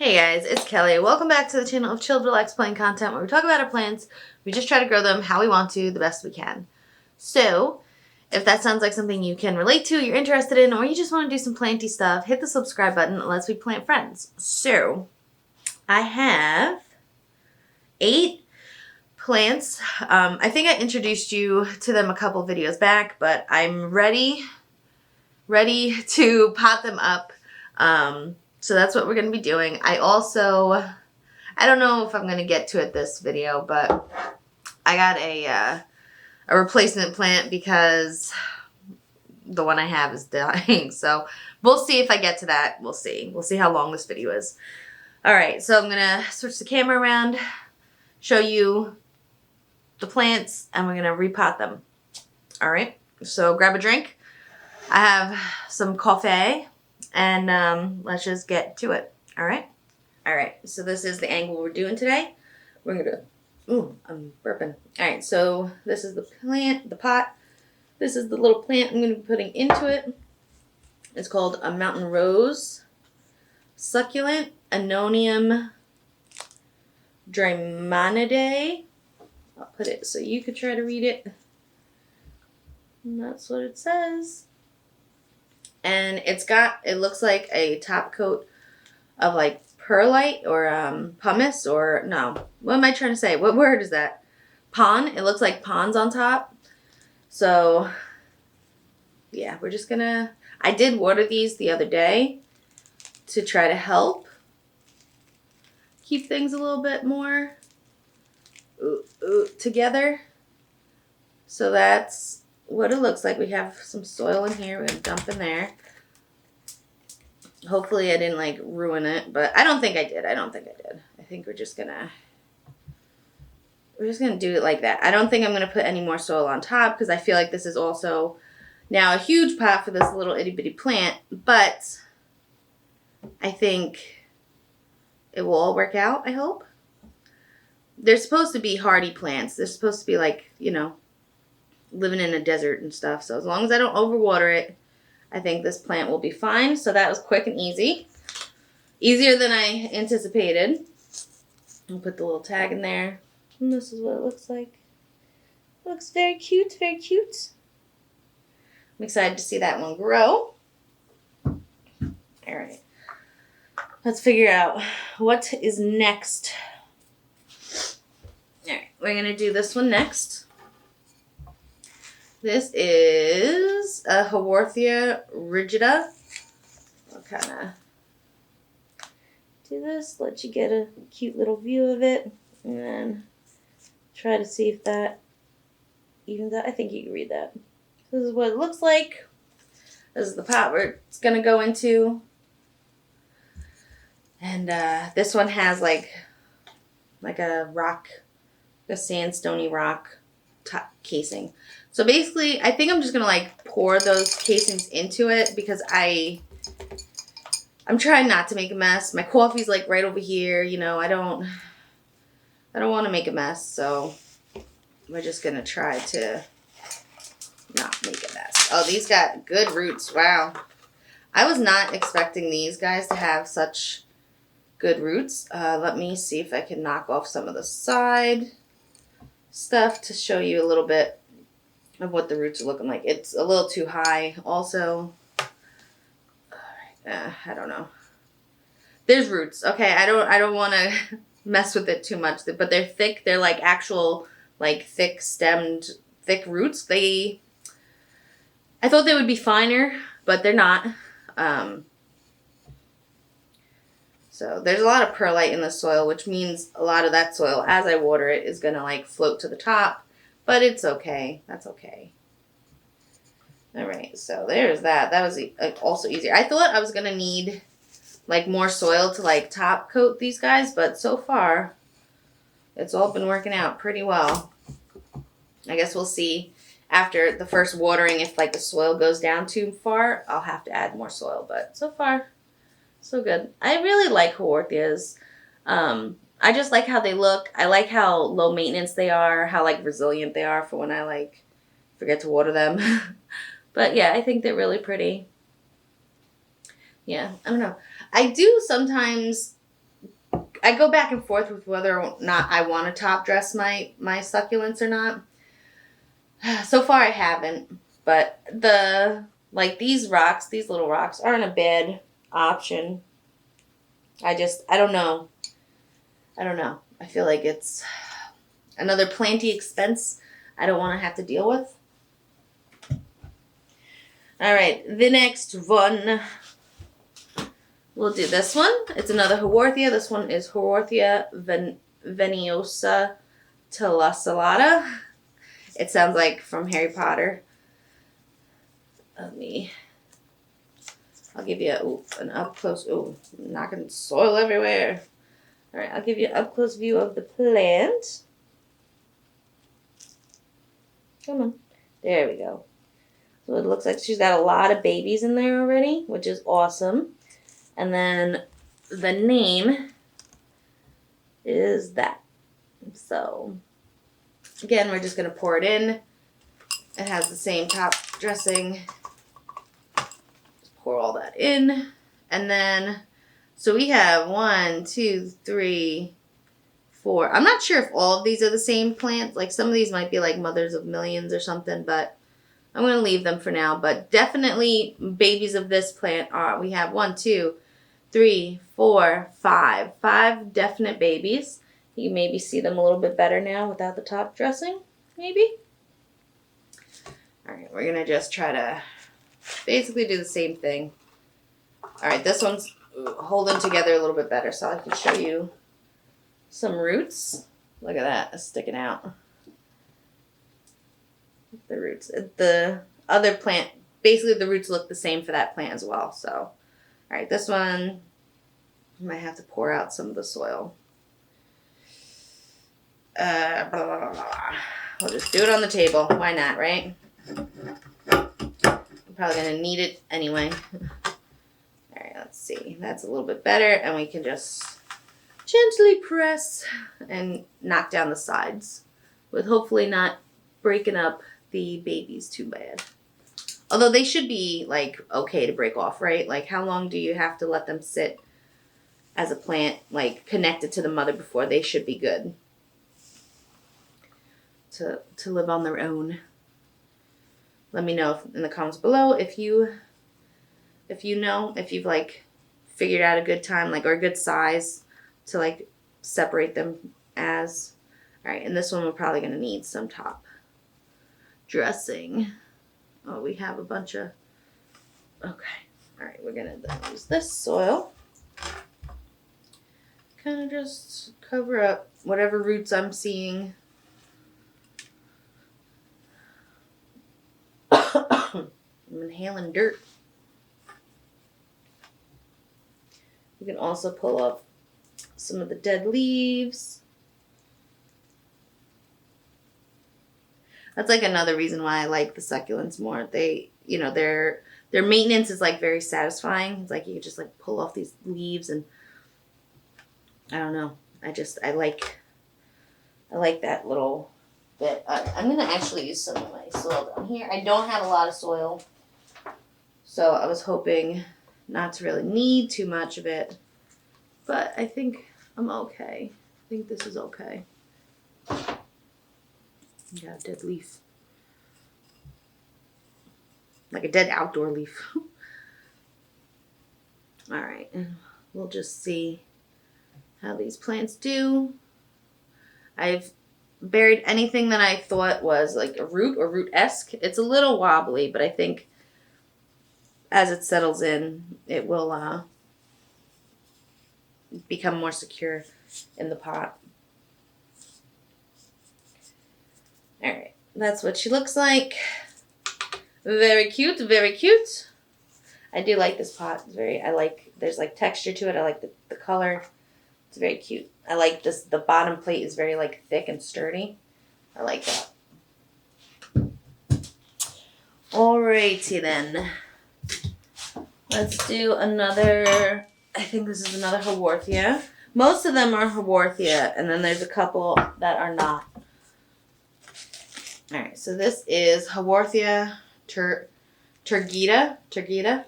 Hey guys, it's Kelly. Welcome back to the channel of Chilled Relax Playing content where we talk about our plants. We just try to grow them how we want to, the best we can. So, if that sounds like something you can relate to, you're interested in, or you just want to do some planty stuff, hit the subscribe button and let's be plant friends. So, I have 8 plants. I think I introduced you to them a couple videos back, but I'm ready to pot them up. So that's what we're going to be doing. I don't know if I'm going to get to it this video, but I got a replacement plant because the one I have is dying. So we'll see if I get to that. We'll see. We'll see how long this video is. All right, so I'm going to switch the camera around, show you the plants, and we're going to repot them. All right, so grab a drink. I have some coffee. And let's just get to it. All right. So this is the angle we're doing today. We're going to, ooh, I'm burping. All right. So this is the plant, the pot. This is the little plant I'm going to be putting into it. It's called a mountain rose succulent, Anonium Dreamonidae. I'll put it so you could try to read it. And that's what it says. And it looks like a top coat of like perlite or pumice or no. What am I trying to say? What word is that? Pon. It looks like pons on top. So yeah, we're just gonna, I did water these the other day to try to help keep things a little bit more together. So that's what it looks like. We have some soil in here. We're going to dump in there. Hopefully I didn't like ruin it, but I don't think I did. I think we're just going to do it like that. I don't think I'm going to put any more soil on top because I feel like this is also now a huge pot for this little itty bitty plant, but I think it will all work out, I hope. They're supposed to be hardy plants. They're supposed to be like, you know, living in a desert and stuff. So as long as I don't overwater it, I think this plant will be fine. So that was quick and easy. Easier than I anticipated. I'll put the little tag in there. And this is what it looks like. It looks very cute, very cute. I'm excited to see that one grow. All right. Let's figure out what is next. All right, we're going to do this one next. This is a Haworthia rigida. I'll kind of do this, let you get a cute little view of it, and then try to see if that evens out. I think you can read that. This is what it looks like. This is the pot where it's going to go into. And this one has like a rock, a sandstony rock top casing. So basically, I think I'm just going to like pour those casings into it because I'm trying not to make a mess. My coffee's like right over here, you know, I don't want to make a mess. So we're just going to try to not make a mess. Oh, these got good roots. Wow. I was not expecting these guys to have such good roots. Let me see if I can knock off some of the side stuff to show you a little bit of what the roots are looking like. It's a little too high also. I don't know. There's roots. Okay, I don't want to mess with it too much, but they're thick. They're like actual like thick stemmed thick roots. I thought they would be finer, but they're not. So there's a lot of perlite in the soil, which means a lot of that soil, as I water it, is going to like float to the top. But it's okay. That's okay. All right. So there's that. That was also easier. I thought I was going to need like more soil to like top coat these guys. But so far, it's all been working out pretty well. I guess we'll see after the first watering if like the soil goes down too far. I'll have to add more soil. But so far, so good. I really like Haworthias. I just like how they look. I like how low maintenance they are, how like resilient they are for when I like forget to water them. But yeah, I think they're really pretty. Yeah, I don't know. I do sometimes I go back and forth with whether or not I want to top dress my succulents or not. So far I haven't, but these little rocks aren't a bad option. I don't know. I feel like it's another planty expense I don't want to have to deal with. All right, the next one. We'll do this one. It's another Haworthia. This one is Haworthia veniosa telasellata. It sounds like from Harry Potter. I'll give you an up close. Oh, I'm knocking soil everywhere. All right, I'll give you an up close view of the plant. Come on. There we go. So it looks like she's got a lot of babies in there already, which is awesome. And then the name is that. So, again, we're just going to pour it in. It has the same top dressing. Just pour all that in. And then, so we have 1, 2, 3, 4. I'm not sure if all of these are the same plant. Like some of these might be like mothers of millions or something, but I'm going to leave them for now. But definitely babies of this plant are, we have 1, 2, 3, 4, 5. 5 definite babies. You maybe see them a little bit better now without the top dressing, maybe. All right, we're going to just try to basically do the same thing. All right, this one's holding together a little bit better, so I can show you some roots. Look at that, it's sticking out. The roots. The other plant, basically the roots look the same for that plant as well. So, all right, this one, I might have to pour out some of the soil. Blah, blah, blah, blah. We'll just do it on the table. Why not, right? I'm probably going to need it anyway. All right, let's see. That's a little bit better, and we can just gently press and knock down the sides with hopefully not breaking up the babies too bad. Although they should be like okay to break off, right? Like how long do you have to let them sit as a plant like connected to the mother before they should be good to live on their own? Let me know in the comments below if you know, if you've like figured out a good time like or a good size to like separate them as. All right, and this one we're probably going to need some top dressing. Oh, we have a bunch of, okay. All right, we're going to use this soil. Kind of just cover up whatever roots I'm seeing. I'm inhaling dirt. You can also pull up some of the dead leaves. That's like another reason why I like the succulents more. They, you know, their maintenance is like very satisfying. It's like you can just like pull off these leaves and I don't know. I like that little bit. I'm going to actually use some of my soil down here. I don't have a lot of soil, so I was hoping not to really need too much of it, but I think I'm okay. I think this is okay. Got a dead leaf. Like a dead outdoor leaf. Alright, and we'll just see how these plants do. I've buried anything that I thought was like a root or root-esque. It's a little wobbly, but I think as it settles in, it will become more secure in the pot. Alright, that's what she looks like. Very cute, very cute. I do like this pot. It's there's like texture to it. I like the color. It's very cute. I like this, the bottom plate is very like thick and sturdy. I like that. Alrighty then. Let's do another, I think this is another Haworthia. Most of them are Haworthia, and then there's a couple that are not. Alright, so this is Haworthia turgida. Alright,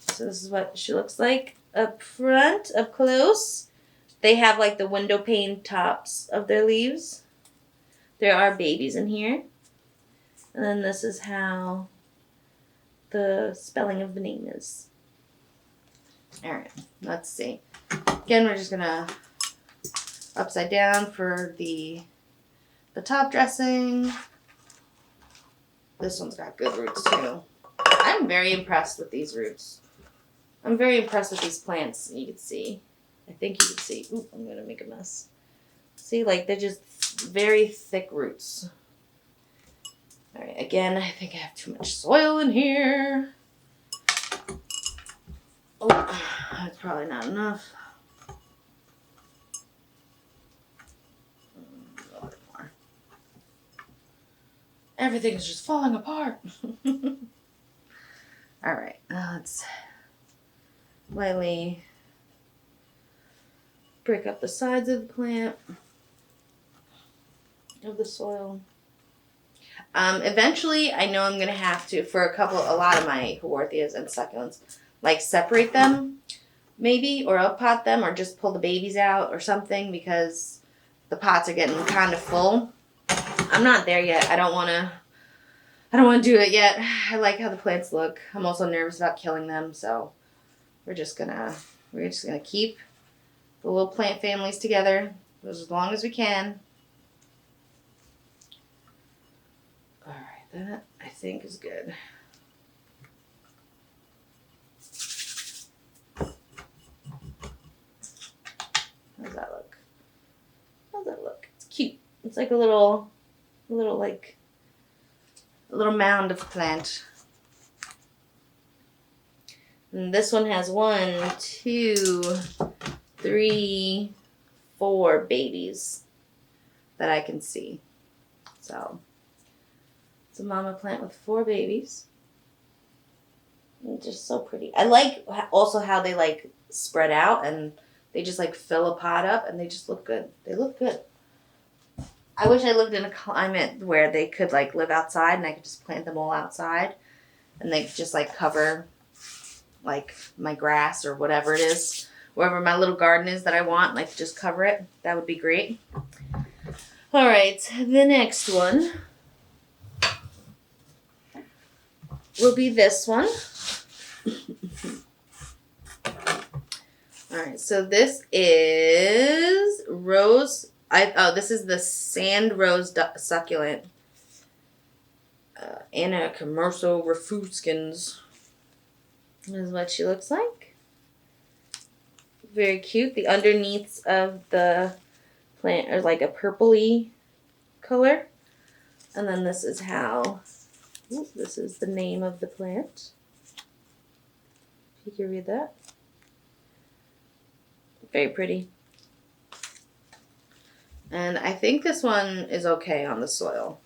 so this is what she looks like. up front, up close. They have like the window pane tops of their leaves. There are babies in here. And then this is how the spelling of the name is. Alright, let's see. Again, we're just gonna upside down for the top dressing. This one's got good roots too. I'm very impressed with these roots. I'm very impressed with these plants. You can see. I think you can see. Ooh, I'm going to make a mess. See, like they're just very thick roots. All right, again, I think I have too much soil in here. Oh, that's probably not enough. A little bit more. Everything is just falling apart. All right, now let's lightly break up the sides of the plant, of the soil. Eventually, I know I'm going to have to, for a lot of my haworthias and succulents, like separate them, maybe, or uppot them, or just pull the babies out or something, because the pots are getting kind of full. I'm not there yet. I don't want to do it yet. I like how the plants look. I'm also nervous about killing them, so we're just gonna keep the little plant families together as long as we can. All right, that I think is good. How's that look? How's that look? It's cute. It's like a little mound of plant. And this one has 1, 2, 3, 4 babies that I can see. So it's a mama plant with 4 babies. And just so pretty. I like also how they like spread out and they just like fill a pot up and they just look good. They look good. I wish I lived in a climate where they could like live outside and I could just plant them all outside and they could just like cover like my grass or whatever it is, wherever my little garden is that I want, like just cover it. That would be great. All right, the next one will be this one. All right, so this is rose. This is the sand rose succulent. Anna Commercial Refuscans. This is what she looks like. Very cute. The underneaths of the plant are like a purpley color. And then this is how, this is the name of the plant. If you can read that. Very pretty. And I think this one is okay on the soil.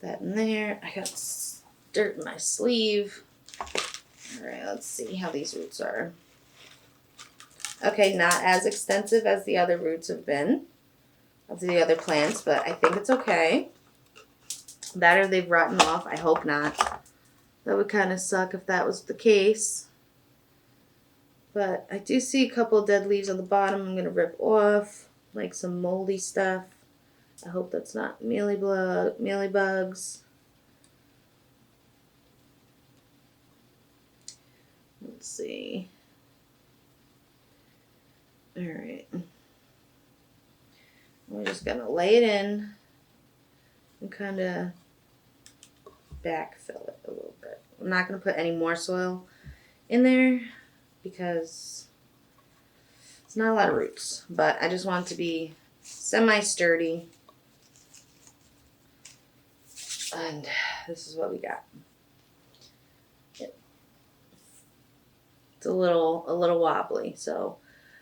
That in there. I got dirt in my sleeve. Alright, let's see how these roots are. Okay, not as extensive as the other roots have been of the other plants, but I think it's okay. That or they've rotten off. I hope not. That would kind of suck if that was the case. But I do see a couple dead leaves on the bottom. I'm going to rip off, like some moldy stuff. I hope that's not mealybugs. Let's see. All right. We're just going to lay it in and kind of backfill it a little bit. I'm not going to put any more soil in there because it's not a lot of roots, but I just want it to be semi-sturdy. And this is what we got. It's a little wobbly, so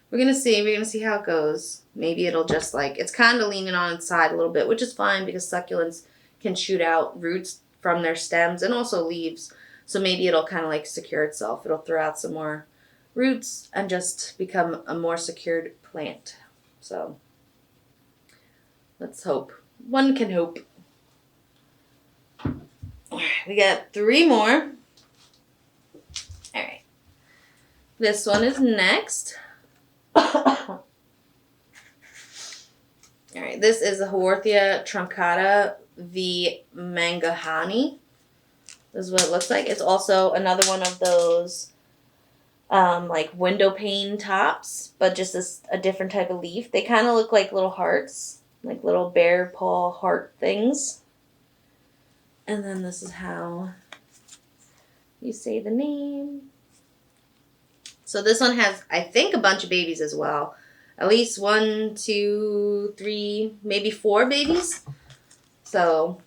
we're gonna see how it goes. Maybe it'll just like, it's kind of leaning on its side a little bit, which is fine because succulents can shoot out roots from their stems and also leaves. So maybe it'll kind of like secure itself. It'll throw out some more roots and just become a more secured plant. So let's hope. One can hope. We got 3 more. This one is next. All right, this is a Haworthia truncata v Mangahani. This is what it looks like. It's also another one of those like window pane tops, but just a different type of leaf. They kind of look like little hearts, like little bear paw heart things. And then this is how you say the name. So this one has, I think, a bunch of babies as well. At least 1, 2, 3, maybe 4 babies. So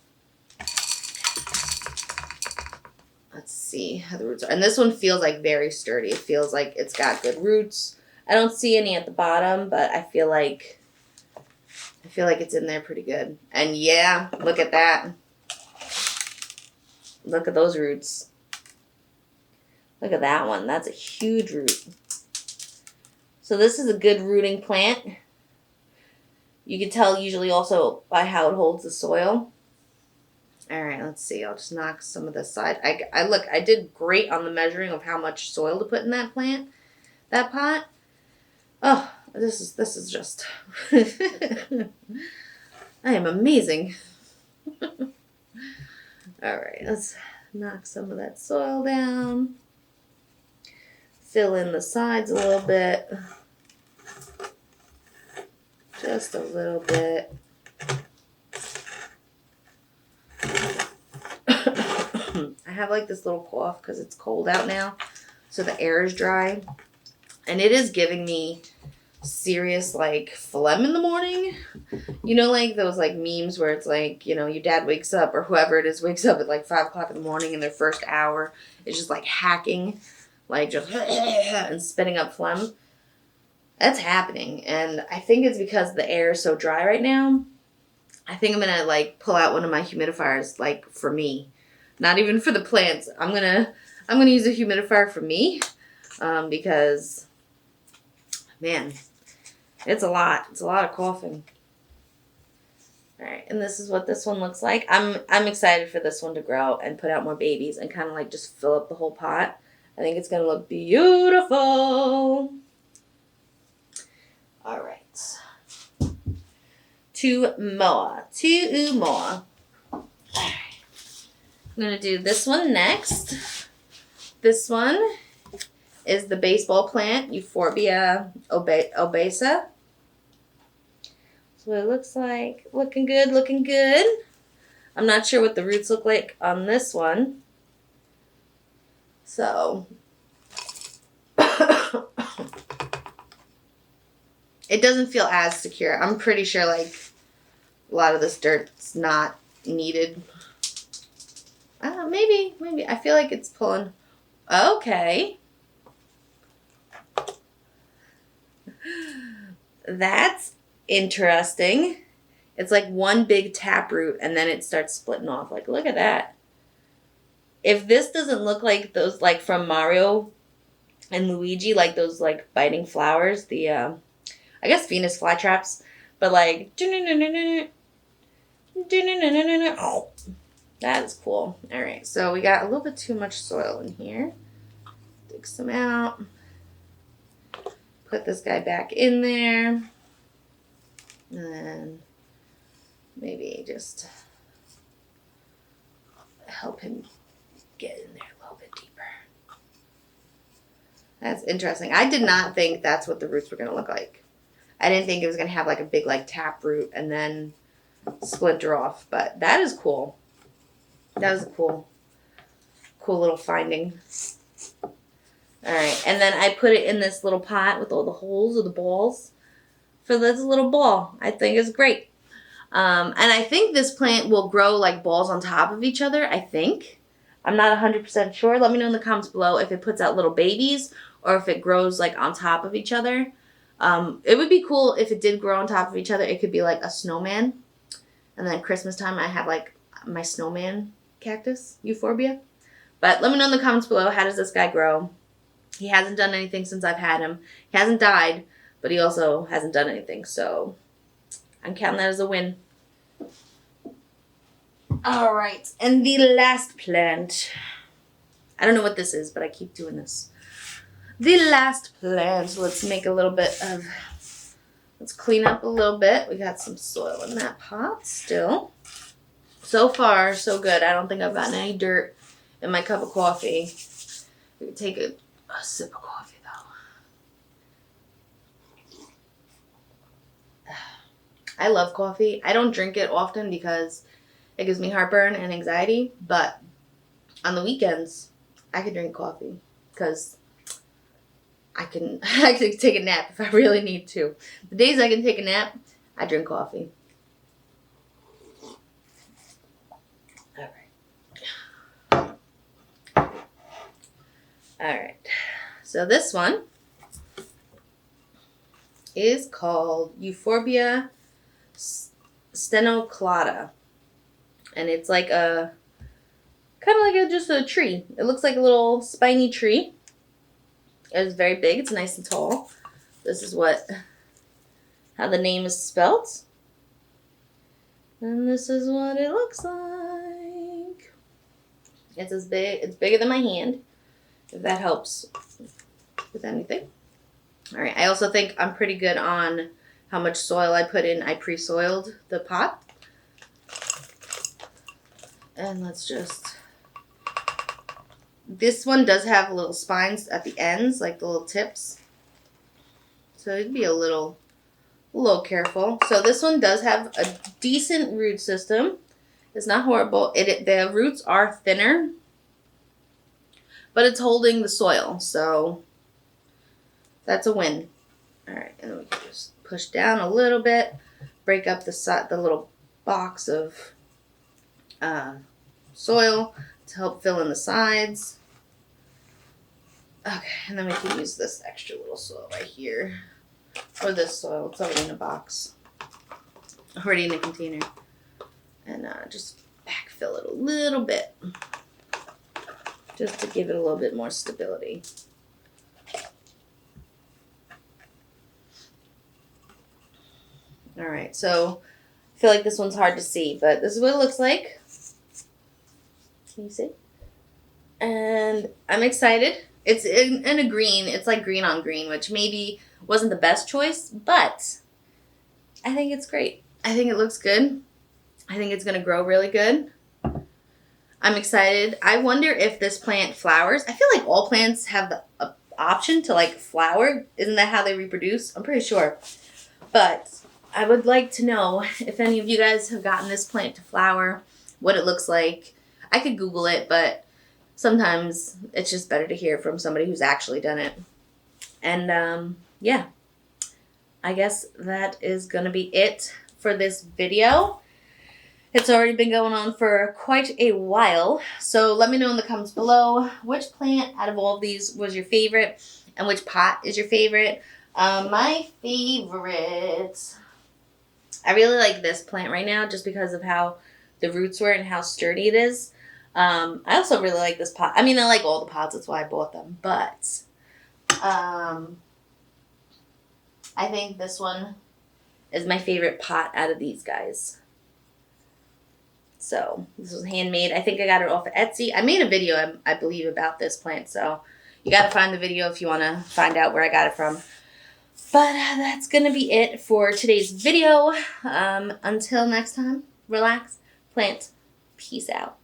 let's see how the roots are. And this one feels like very sturdy. It feels like it's got good roots. I don't see any at the bottom, but I feel like it's in there pretty good. And yeah, look at that. Look at those roots. Look at that one. That's a huge root. So this is a good rooting plant. You can tell usually also by how it holds the soil. All right, let's see. I'll just knock some of this side. I did great on the measuring of how much soil to put in that plant, that pot. Oh, this is just I am amazing. All right, let's knock some of that soil down. Fill in the sides a little bit. Just a little bit. I have like this little cough because it's cold out now, so the air is dry. And it is giving me serious like phlegm in the morning. You know, like those like memes where it's like, you know, your dad wakes up or whoever it is wakes up at like 5 o'clock in the morning and their first hour is just like hacking, like just and spitting up phlegm. That's happening. And I think it's because the air is so dry right now. I think I'm going to like pull out one of my humidifiers like for me. Not even for the plants. I'm going to use a humidifier for me because man, it's a lot. It's a lot of coughing. All right, and this is what this one looks like. I'm excited for this one to grow and put out more babies and kind of like just fill up the whole pot. I think it's going to look beautiful. All right. 2 more. 2 more. All right. I'm going to do this one next. This one is the baseball plant, Euphorbia obesa. That's what it looks like. Looking good, looking good. I'm not sure what the roots look like on this one. So, it doesn't feel as secure. I'm pretty sure like a lot of this dirt's not needed. I don't know, maybe. I feel like it's pulling. Okay. That's interesting. It's like one big taproot and then it starts splitting off. Like, look at that. If this doesn't look like those, like from Mario and Luigi, like those like biting flowers, the, I guess Venus flytraps, but like, that is cool. All right, so we got a little bit too much soil in here. Dig some out. Put this guy back in there. And then maybe just help him get in there a little bit deeper. That's interesting. I did not think that's what the roots were going to look like. I didn't think it was going to have like a big like tap root and then splinter off. But that is cool. That was a cool little finding. All right, and then I put it in this little pot with all the holes or the balls for this little ball. I think it's great. And I think this plant will grow like balls on top of each other, I think. I'm not 100% sure. Let me know in the comments below if it puts out little babies or if it grows like on top of each other. It would be cool if it did grow on top of each other. It could be like a snowman. And then Christmas time I have like my snowman cactus, Euphorbia. But let me know in the comments below, how does this guy grow? He hasn't done anything since I've had him. He hasn't died, but he also hasn't done anything. So I'm counting that as a win. All right. And the last plant. I don't know what this is, but I keep doing this. the last plant. So let's make a little bit of, let's clean up a little bit. We got some soil in that pot still. So far, so good. I don't think I've gotten any dirt in my cup of coffee. We can take a sip of coffee though. I love coffee. I don't drink it often because it gives me heartburn and anxiety, but on the weekends, I could drink coffee because I can take a nap if I really need to. The days I can take a nap, I drink coffee. All right. So this one is called Euphorbia stenoclada. And it's like a, kind of like just a tree. It looks like a little spiny tree. It's very big. It's nice and tall. This is how the name is spelt. And this is what it looks like. It's as big. It's bigger than my hand, if that helps with anything. All right. I also think I'm pretty good on how much soil I put in. I pre-soiled the pot. And let's just... This one does have little spines at the ends, like the little tips. So you'd be a little careful. So this one does have a decent root system. It's not horrible. The roots are thinner, but it's holding the soil, so that's a win. All right, and then we can just push down a little bit, break up the little box of soil to help fill in the sides. Okay, and then we can use this extra little soil right here. Or this soil, it's already in a box. Already in a container. And just backfill it a little bit. Just to give it a little bit more stability. Alright, so I feel like this one's hard to see, but this is what it looks like. Can you see? And I'm excited. It's in a green. It's like green on green, which maybe wasn't the best choice, but I think it's great. I think it looks good. I think it's going to grow really good. I'm excited. I wonder if this plant flowers. I feel like all plants have the option to like flower. Isn't that how they reproduce? I'm pretty sure. But I would like to know if any of you guys have gotten this plant to flower, what it looks like. I could Google it, but sometimes it's just better to hear from somebody who's actually done it. And yeah, I guess that is going to be it for this video. It's already been going on for quite a while. So let me know in the comments below which plant out of all of these was your favorite and which pot is your favorite. My favorite, I really like this plant right now just because of how the roots were and how sturdy it is. I also really like this pot. I mean, I like all the pots. That's why I bought them. But I think this one is my favorite pot out of these guys. So this was handmade. I think I got it off of Etsy. I made a video, I believe, about this plant. So you got to find the video if you want to find out where I got it from. But that's going to be it for today's video. Until next time, relax, plant, peace out.